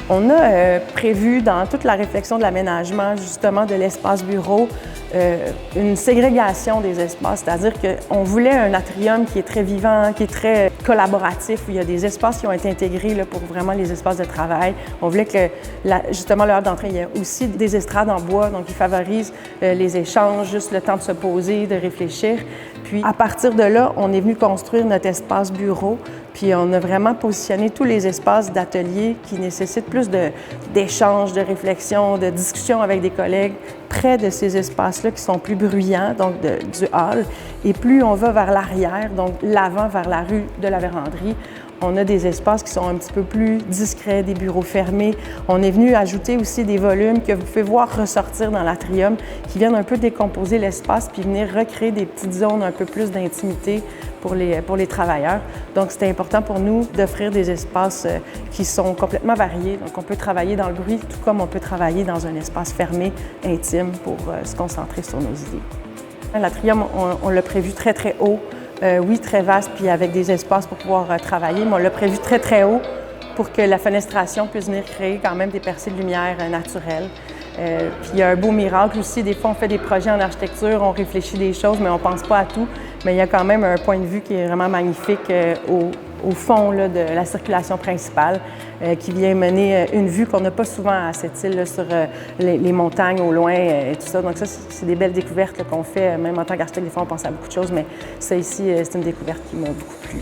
On a prévu dans toute la réflexion de l'aménagement justement de l'espace bureau une ségrégation des espaces, c'est-à-dire qu'on voulait un atrium qui est très vivant, qui est très collaboratif, où il y a des espaces qui ont été intégrés là, pour vraiment les espaces de travail. On voulait que justement l'heure d'entrée, il y ait aussi des estrades en bois, donc qui favorisent les échanges, juste le temps de se poser, de réfléchir. Puis à partir de là, on est venu construire notre espace bureau. Puis on a vraiment positionné tous les espaces d'atelier qui nécessitent plus d'échanges, de réflexion, de discussion avec des collègues près de ces espaces-là qui sont plus bruyants, donc du hall. Et plus on va vers l'arrière, donc l'avant vers la rue de la Vérandrie, on a des espaces qui sont un petit peu plus discrets, des bureaux fermés. On est venu ajouter aussi des volumes que vous pouvez voir ressortir dans l'atrium qui viennent un peu décomposer l'espace puis venir recréer des petites zones un peu plus d'intimité pour les travailleurs. Donc, c'était important pour nous d'offrir des espaces qui sont complètement variés. Donc, on peut travailler dans le bruit tout comme on peut travailler dans un espace fermé, intime, pour se concentrer sur nos idées. L'atrium, on l'a prévu très, très haut. Oui, très vaste, puis avec des espaces pour pouvoir travailler, mais on l'a prévu très, très haut pour que la fenestration puisse venir créer quand même des percées de lumière naturelles. Puis il y a un beau miracle aussi. Des fois, on fait des projets en architecture, on réfléchit des choses, mais on ne pense pas à tout. Mais il y a quand même un point de vue qui est vraiment magnifique au fond là, de la circulation principale qui vient mener une vue qu'on n'a pas souvent à cette île là, sur les montagnes au loin et tout ça. Donc ça, c'est des belles découvertes qu'on fait. Même en tant qu'architecte, des fois, on pense à beaucoup de choses, mais ça ici, c'est une découverte qui m'a beaucoup plu.